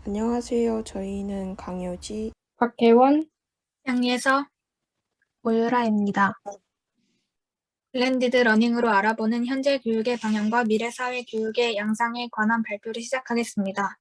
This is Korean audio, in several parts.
안녕하세요. 저희는 강효지, 박혜원, 양예서 오유라입니다. 블렌디드 러닝으로 알아보는 현재 교육의 방향과 미래 사회 교육의 양상에 관한 발표를 시작하겠습니다.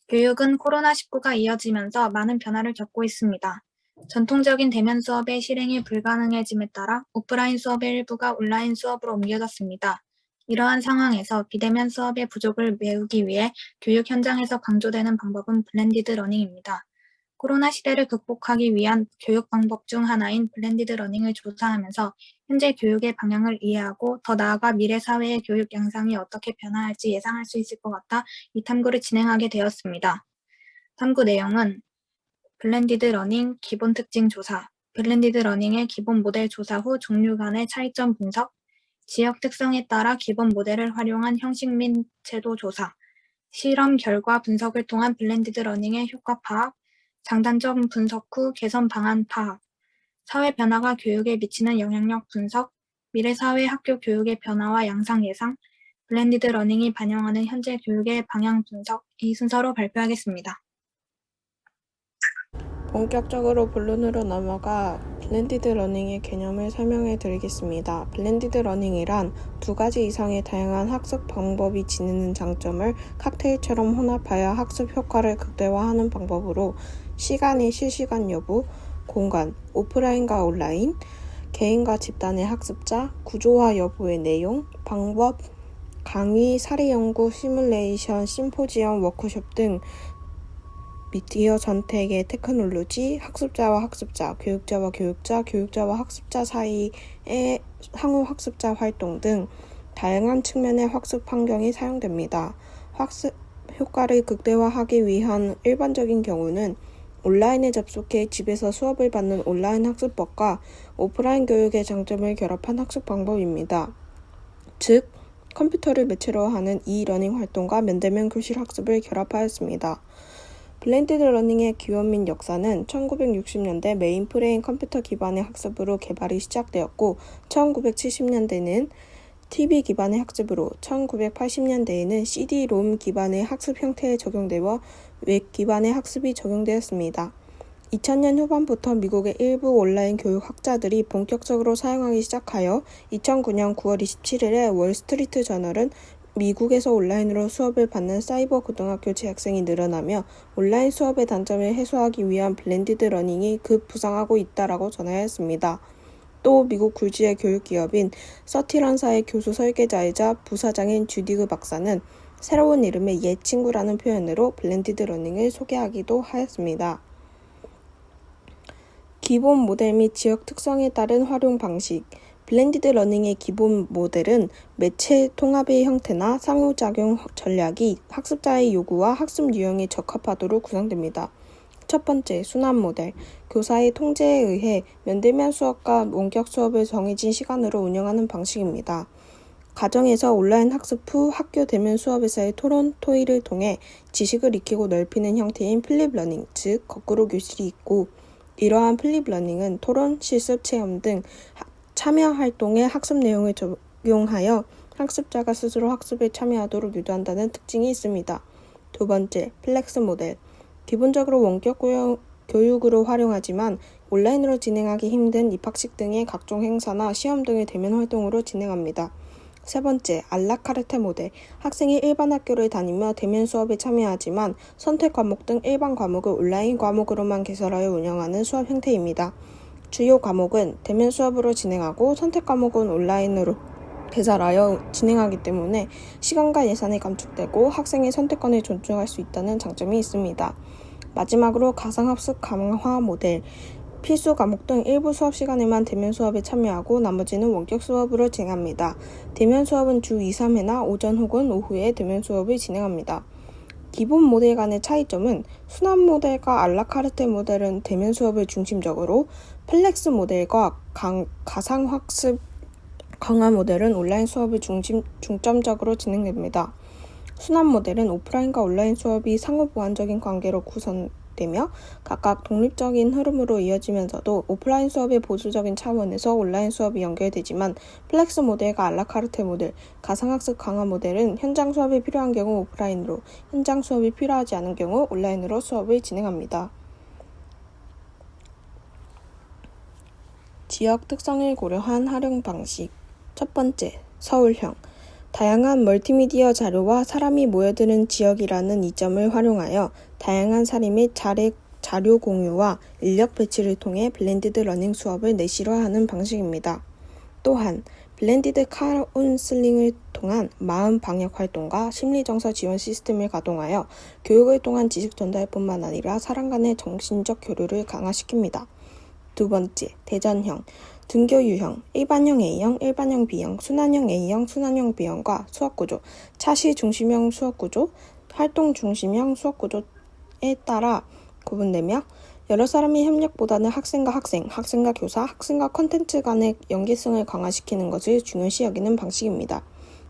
교육은 코로나19가 이어지면서 많은 변화를 겪고 있습니다. 전통적인 대면 수업의 실행이 불가능해짐에 따라 오프라인 수업의 일부가 온라인 수업으로 옮겨졌습니다. 이러한 상황에서 비대면 수업의 부족을 메우기 위해 교육 현장에서 강조되는 방법은 블렌디드 러닝입니다. 코로나 시대를 극복하기 위한 교육 방법 중 하나인 블렌디드 러닝을 조사하면서 현재 교육의 방향을 이해하고 더 나아가 미래 사회의 교육 양상이 어떻게 변화할지 예상할 수 있을 것 같아 이 탐구를 진행하게 되었습니다. 탐구 내용은 블렌디드 러닝 기본 특징 조사, 블렌디드 러닝의 기본 모델 조사 후 종류 간의 차이점 분석, 지역 특성에 따라 기본 모델을 활용한 형식 및 제도 조사, 실험 결과 분석을 통한 블렌디드 러닝의 효과 파악, 장단점 분석 후 개선 방안 파악, 사회 변화가 교육에 미치는 영향력 분석, 미래 사회 학교 교육의 변화와 양상 예상, 블렌디드 러닝이 반영하는 현재 교육의 방향 분석, 이 순서로 발표하겠습니다. 본격적으로 본론으로 넘어가 블렌디드 러닝의 개념을 설명해 드리겠습니다. 블렌디드 러닝이란 두 가지 이상의 다양한 학습 방법이 지니는 장점을 칵테일처럼 혼합하여 학습 효과를 극대화하는 방법으로 시간의 실시간 여부, 공간, 오프라인과 온라인, 개인과 집단의 학습자, 구조화 여부의 내용, 방법, 강의, 사례 연구, 시뮬레이션, 심포지엄, 워크숍 등 미디어 선택의 테크놀로지, 학습자와 학습자, 교육자와 교육자, 교육자와 학습자 사이의 상호 학습자 활동 등 다양한 측면의 학습 환경이 사용됩니다. 학습 효과를 극대화하기 위한 일반적인 경우는 온라인에 접속해 집에서 수업을 받는 온라인 학습법과 오프라인 교육의 장점을 결합한 학습 방법입니다. 즉, 컴퓨터를 매체로 하는 이러닝 활동과 면대면 교실 학습을 결합하였습니다. 블렌디드 러닝의 기원 및 역사는 1960년대 메인프레임 컴퓨터 기반의 학습으로 개발이 시작되었고 1970년대는 TV 기반의 학습으로 1980년대에는 CD-ROM 기반의 학습 형태에 적용되어 웹 기반의 학습이 적용되었습니다. 2000년 후반부터 미국의 일부 온라인 교육 학자들이 본격적으로 사용하기 시작하여 2009년 9월 27일에 월스트리트 저널은 미국에서 온라인으로 수업을 받는 사이버 고등학교 재학생이 늘어나며 온라인 수업의 단점을 해소하기 위한 블렌디드 러닝이 급부상하고 있다라고 전하였습니다. 또 미국 굴지의 교육기업인 서티런사의 교수 설계자이자 부사장인 주디그 박사는 새로운 이름의 옛 친구라는 표현으로 블렌디드 러닝을 소개하기도 하였습니다. 기본 모델 및 지역 특성에 따른 활용 방식. 블렌디드 러닝의 기본 모델은 매체 통합의 형태나 상호작용 전략이 학습자의 요구와 학습 유형에 적합하도록 구성됩니다. 첫 번째, 순환 모델. 교사의 통제에 의해 면대면 수업과 원격 수업을 정해진 시간으로 운영하는 방식입니다. 가정에서 온라인 학습 후 학교 대면 수업에서의 토론, 토의를 통해 지식을 익히고 넓히는 형태인 플립 러닝, 즉 거꾸로 교실이 있고, 이러한 플립 러닝은 토론, 실습 체험 등 참여 활동에 학습 내용을 적용하여 학습자가 스스로 학습에 참여하도록 유도한다는 특징이 있습니다. 두 번째, 플렉스 모델. 기본적으로 원격 교육으로 활용하지만 온라인으로 진행하기 힘든 입학식 등의 각종 행사나 시험 등의 대면 활동으로 진행합니다. 세 번째, 알라카르테 모델. 학생이 일반 학교를 다니며 대면 수업에 참여하지만 선택 과목 등 일반 과목을 온라인 과목으로만 개설하여 운영하는 수업 형태입니다. 주요 과목은 대면 수업으로 진행하고 선택 과목은 온라인으로 개설하여 진행하기 때문에 시간과 예산이 감축되고 학생의 선택권을 존중할 수 있다는 장점이 있습니다. 마지막으로 가상학습 강화 모델. 필수 과목 등 일부 수업 시간에만 대면 수업에 참여하고 나머지는 원격 수업으로 진행합니다. 대면 수업은 주 2, 3회나 오전 혹은 오후에 대면 수업을 진행합니다. 기본 모델 간의 차이점은 순환 모델과 알라카르테 모델은 대면 수업을 중심적으로, 플렉스 모델과 가상학습 강화 모델은 온라인 수업을 중점적으로 진행됩니다. 순환 모델은 오프라인과 온라인 수업이 상호 보완적인 관계로 되며 각각 독립적인 흐름으로 이어지면서도 오프라인 수업의 보수적인 차원에서 온라인 수업이 연결되지만 플렉스 모델과 알라카르트 모델, 가상학습 강화 모델은 현장 수업이 필요한 경우 오프라인으로, 현장 수업이 필요하지 않은 경우 온라인으로 수업을 진행합니다. 지역 특성을 고려한 활용 방식. 첫 번째, 서울형. 다양한 멀티미디어 자료와 사람이 모여드는 지역이라는 이점을 활용하여 다양한 사례 및 자료 공유와 인력 배치를 통해 블렌디드 러닝 수업을 내실화하는 방식입니다. 또한 블렌디드 카운슬링을 통한 마음 방역 활동과 심리정서 지원 시스템을 가동하여 교육을 통한 지식 전달뿐만 아니라 사람 간의 정신적 교류를 강화시킵니다. 두 번째, 대전형. 등교 유형, 일반형 A형, 일반형 B형, 순환형 A형, 순환형 B형과 수업구조, 차시 중심형 수업구조, 활동 중심형 수업구조에 따라 구분되며 여러 사람의 협력보다는 학생과 학생, 학생과 교사, 학생과 콘텐츠 간의 연계성을 강화시키는 것을 중요시 여기는 방식입니다.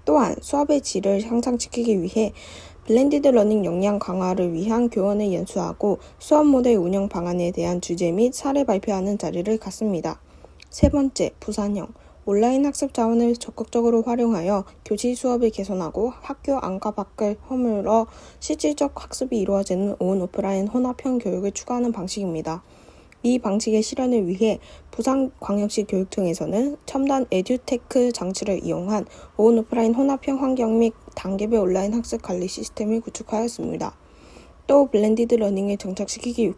또한 수업의 질을 향상시키기 위해 블렌디드 러닝 역량 강화를 위한 교원을 연수하고 수업 모델 운영 방안에 대한 주제 및 사례 발표하는 자리를 갖습니다. 세 번째, 부산형. 온라인 학습 자원을 적극적으로 활용하여 교실 수업을 개선하고 학교 안과 밖을 허물어 실질적 학습이 이루어지는 온 오프라인 혼합형 교육을 추구하는 방식입니다. 이 방식의 실현을 위해 부산광역시 교육청에서는 첨단 에듀테크 장치를 이용한 온 오프라인 혼합형 환경 및 단계별 온라인 학습 관리 시스템을 구축하였습니다. 또 블렌디드 러닝을 정착시키기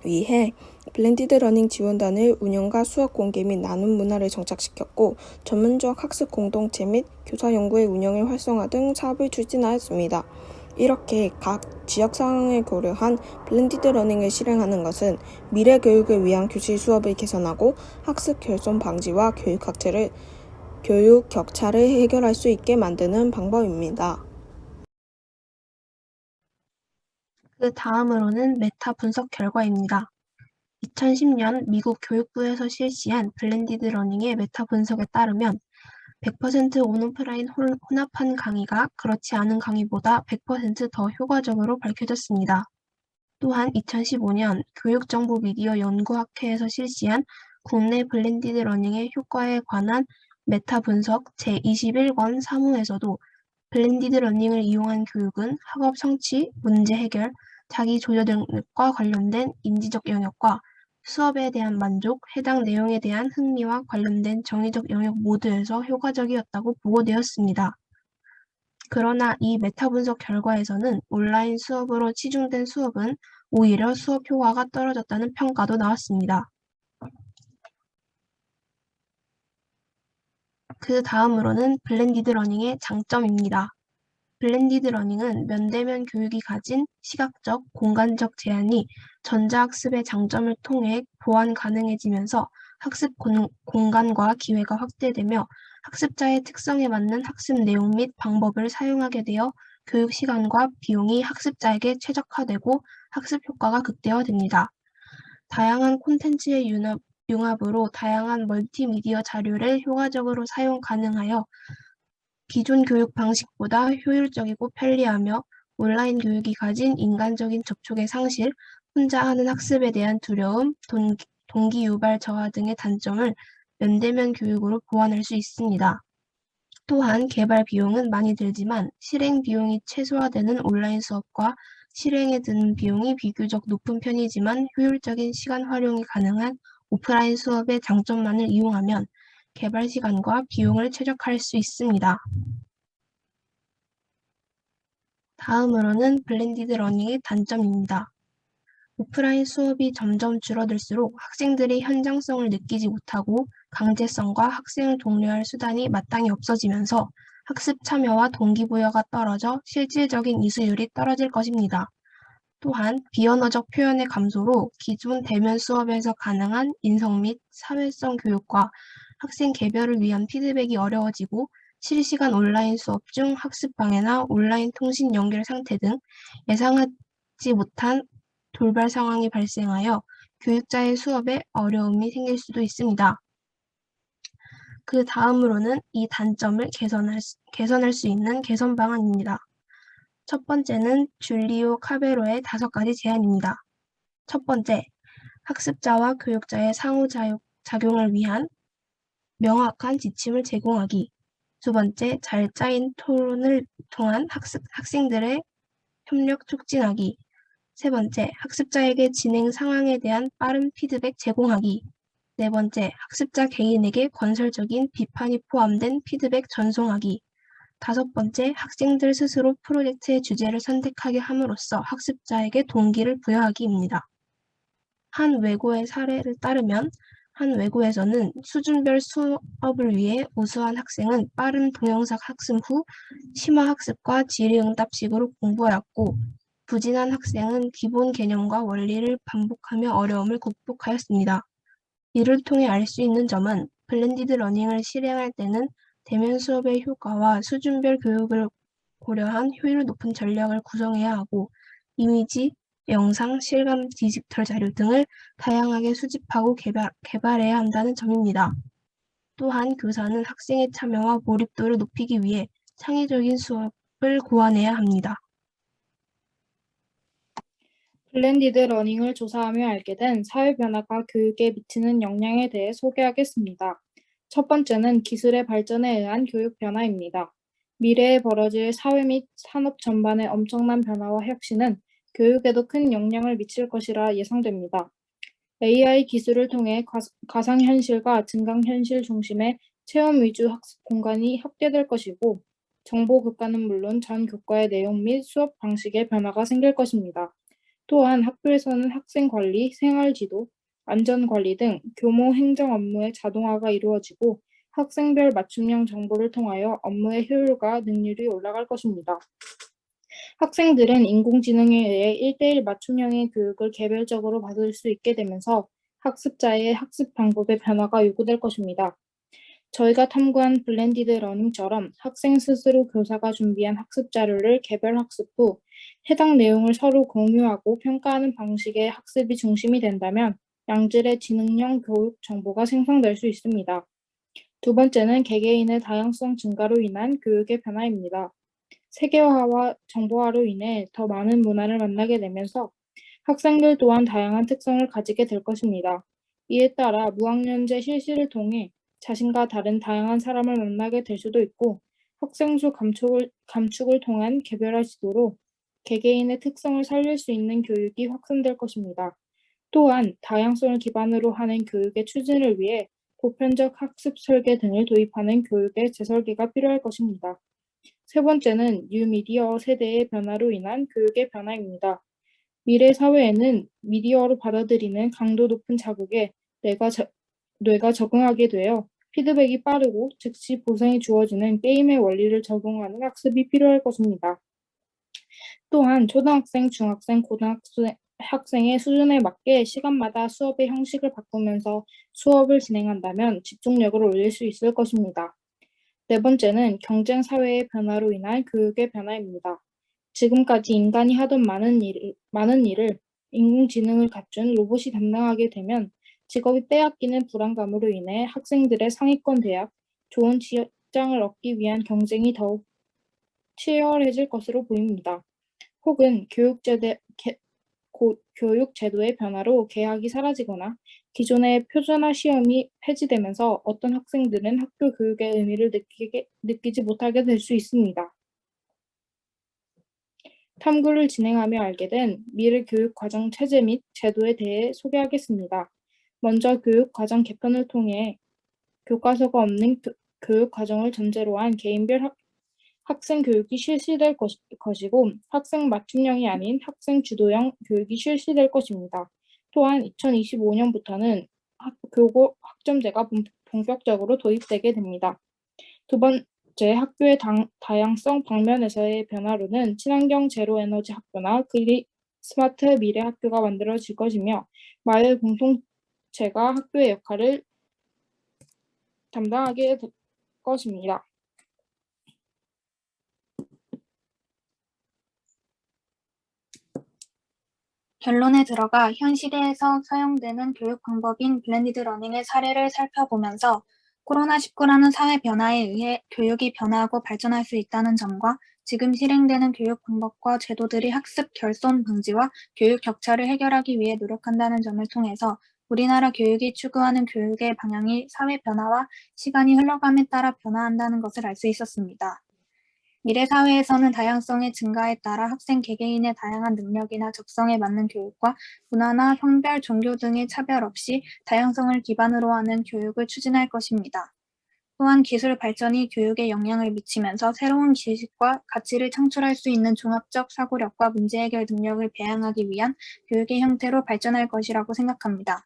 위해 블렌디드 러닝 지원단을 운영과 수업 공개 및 나눔 문화를 정착시켰고 전문적 학습 공동체 및 교사 연구의 운영을 활성화 등 사업을 추진하였습니다. 이렇게 각 지역 상황을 고려한 블렌디드 러닝을 실행하는 것은 미래 교육을 위한 교실 수업을 개선하고 학습 결손 방지와 교육 격차를 해결할 수 있게 만드는 방법입니다. 그 다음으로는 메타 분석 결과입니다. 2010년 미국 교육부에서 실시한 블렌디드 러닝의 메타 분석에 따르면 100% 온오프라인 혼합한 강의가 그렇지 않은 강의보다 100% 더 효과적으로 밝혀졌습니다. 또한 2015년 교육정보 미디어 연구학회에서 실시한 국내 블렌디드 러닝의 효과에 관한 메타 분석 제21권 사무에서도 블렌디드 러닝을 이용한 교육은 학업 성취, 문제 해결, 자기 조절 능력과 관련된 인지적 영역과 수업에 대한 만족, 해당 내용에 대한 흥미와 관련된 정의적 영역 모두에서 효과적이었다고 보고되었습니다. 그러나 이 메타 분석 결과에서는 온라인 수업으로 치중된 수업은 오히려 수업 효과가 떨어졌다는 평가도 나왔습니다. 그 다음으로는 블렌디드 러닝의 장점입니다. 블렌디드 러닝은 면대면 교육이 가진 시각적, 공간적 제한이 전자학습의 장점을 통해 보완 가능해지면서 학습 공간과 기회가 확대되며 학습자의 특성에 맞는 학습 내용 및 방법을 사용하게 되어 교육 시간과 비용이 학습자에게 최적화되고 학습 효과가 극대화됩니다. 다양한 콘텐츠의 융합으로 다양한 멀티미디어 자료를 효과적으로 사용 가능하여 기존 교육 방식보다 효율적이고 편리하며 온라인 교육이 가진 인간적인 접촉의 상실, 혼자 하는 학습에 대한 두려움, 동기 유발 저하 등의 단점을 면대면 교육으로 보완할 수 있습니다. 또한 개발 비용은 많이 들지만 실행 비용이 최소화되는 온라인 수업과 실행에 드는 비용이 비교적 높은 편이지만 효율적인 시간 활용이 가능한 오프라인 수업의 장점만을 이용하면 개발 시간과 비용을 최적화할 수 있습니다. 다음으로는 블렌디드 러닝의 단점입니다. 오프라인 수업이 점점 줄어들수록 학생들이 현장성을 느끼지 못하고 강제성과 학생을 독려할 수단이 마땅히 없어지면서 학습 참여와 동기부여가 떨어져 실질적인 이수율이 떨어질 것입니다. 또한 비언어적 표현의 감소로 기존 대면 수업에서 가능한 인성 및 사회성 교육과 학생 개별을 위한 피드백이 어려워지고 실시간 온라인 수업 중 학습 방해나 온라인 통신 연결 상태 등 예상하지 못한 돌발 상황이 발생하여 교육자의 수업에 어려움이 생길 수도 있습니다. 그 다음으로는 이 단점을 개선할 수 있는 개선 방안입니다. 첫 번째는 줄리오 카베로의 5가지 제안입니다. 첫 번째, 학습자와 교육자의 상호작용을 위한 명확한 지침을 제공하기. 두 번째, 잘 짜인 토론을 통한 학생들의 협력 촉진하기. 세 번째, 학습자에게 진행 상황에 대한 빠른 피드백 제공하기. 네 번째, 학습자 개인에게 건설적인 비판이 포함된 피드백 전송하기. 다섯 번째, 학생들 스스로 프로젝트의 주제를 선택하게 함으로써 학습자에게 동기를 부여하기입니다. 한 외고의 사례를 따르면 한 외고에서는 수준별 수업을 위해 우수한 학생은 빠른 동영상 학습 후 심화학습과 질의응답식으로 공부하였고 부진한 학생은 기본 개념과 원리를 반복하며 어려움을 극복하였습니다. 이를 통해 알 수 있는 점은 블렌디드 러닝을 실행할 때는 대면 수업의 효과와 수준별 교육을 고려한 효율 높은 전략을 구성해야 하고 이미지, 영상, 실감, 디지털 자료 등을 다양하게 수집하고 개발해야 한다는 점입니다. 또한 교사는 학생의 참여와 몰입도를 높이기 위해 창의적인 수업을 고안해야 합니다. 블렌디드 러닝을 조사하며 알게 된 사회 변화가 교육에 미치는 영향에 대해 소개하겠습니다. 첫 번째는 기술의 발전에 의한 교육 변화입니다. 미래에 벌어질 사회 및 산업 전반의 엄청난 변화와 혁신은 교육에도 큰 영향을 미칠 것이라 예상됩니다. AI 기술을 통해 가상현실과 증강현실 중심의 체험 위주 학습 공간이 확대될 것이고, 정보 교과는 물론 전 교과의 내용 및 수업 방식에 변화가 생길 것입니다. 또한 학교에서는 학생 관리, 생활 지도, 안전 관리 등 교모 행정 업무의 자동화가 이루어지고 학생별 맞춤형 정보를 통하여 업무의 효율과 능률이 올라갈 것입니다. 학생들은 인공지능에 의해 1:1 맞춤형의 교육을 개별적으로 받을 수 있게 되면서 학습자의 학습 방법의 변화가 요구될 것입니다. 저희가 탐구한 블렌디드 러닝처럼 학생 스스로 교사가 준비한 학습 자료를 개별 학습 후 해당 내용을 서로 공유하고 평가하는 방식의 학습이 중심이 된다면 양질의 지능형 교육 정보가 생성될 수 있습니다. 두 번째는 개개인의 다양성 증가로 인한 교육의 변화입니다. 세계화와 정보화로 인해 더 많은 문화를 만나게 되면서 학생들 또한 다양한 특성을 가지게 될 것입니다. 이에 따라 무학년제 실시를 통해 자신과 다른 다양한 사람을 만나게 될 수도 있고 학생 수 감축을 통한 개별화 지도로 개개인의 특성을 살릴 수 있는 교육이 확산될 것입니다. 또한 다양성을 기반으로 하는 교육의 추진을 위해 보편적 학습 설계 등을 도입하는 교육의 재설계가 필요할 것입니다. 세 번째는 뉴미디어 세대의 변화로 인한 교육의 변화입니다. 미래 사회에는 미디어로 받아들이는 강도 높은 자극에 뇌가 적응하게 되어 피드백이 빠르고 즉시 보상이 주어지는 게임의 원리를 적용하는 학습이 필요할 것입니다. 또한 초등학생, 중학생, 고등학생의 수준에 맞게 시간마다 수업의 형식을 바꾸면서 수업을 진행한다면 집중력을 올릴 수 있을 것입니다. 네 번째는 경쟁 사회의 변화로 인한 교육의 변화입니다. 지금까지 인간이 하던 많은 일을 인공지능을 갖춘 로봇이 담당하게 되면 직업이 빼앗기는 불안감으로 인해 학생들의 상위권 대학, 좋은 직장을 얻기 위한 경쟁이 더욱 치열해질 것으로 보입니다. 혹은 교육 제도의 변화로 개학이 사라지거나 기존의 표준화 시험이 폐지되면서 어떤 학생들은 학교 교육의 의미를 느끼지 못하게 될 수 있습니다. 탐구를 진행하며 알게 된 미래 교육 과정 체제 및 제도에 대해 소개하겠습니다. 먼저 교육 과정 개편을 통해 교과서가 없는 교육 과정을 전제로 한 개인별 학생 교육이 실시될 것이고 학생 맞춤형이 아닌 학생 주도형 교육이 실시될 것입니다. 또한 2025년부터는 교고 학점제가 본격적으로 도입되게 됩니다. 두 번째, 학교의 다양성 방면에서의 변화로는 친환경 제로 에너지 학교나 스마트 미래 학교가 만들어질 것이며 마을 공동체가 학교의 역할을 담당하게 될 것입니다. 결론에 들어가 현 시대에서 사용되는 교육 방법인 블렌디드 러닝의 사례를 살펴보면서 코로나19라는 사회 변화에 의해 교육이 변화하고 발전할 수 있다는 점과 지금 실행되는 교육 방법과 제도들이 학습 결손 방지와 교육 격차를 해결하기 위해 노력한다는 점을 통해서 우리나라 교육이 추구하는 교육의 방향이 사회 변화와 시간이 흘러감에 따라 변화한다는 것을 알 수 있었습니다. 미래 사회에서는 다양성의 증가에 따라 학생 개개인의 다양한 능력이나 적성에 맞는 교육과 문화나 성별, 종교 등의 차별 없이 다양성을 기반으로 하는 교육을 추진할 것입니다. 또한 기술 발전이 교육에 영향을 미치면서 새로운 지식과 가치를 창출할 수 있는 종합적 사고력과 문제 해결 능력을 배양하기 위한 교육의 형태로 발전할 것이라고 생각합니다.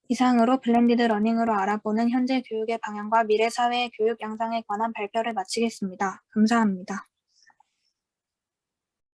이상으로 블렌디드 러닝으로 알아보는 현재 교육의 방향과 미래 사회의 교육 양상에 관한 발표를 마치겠습니다. 감사합니다.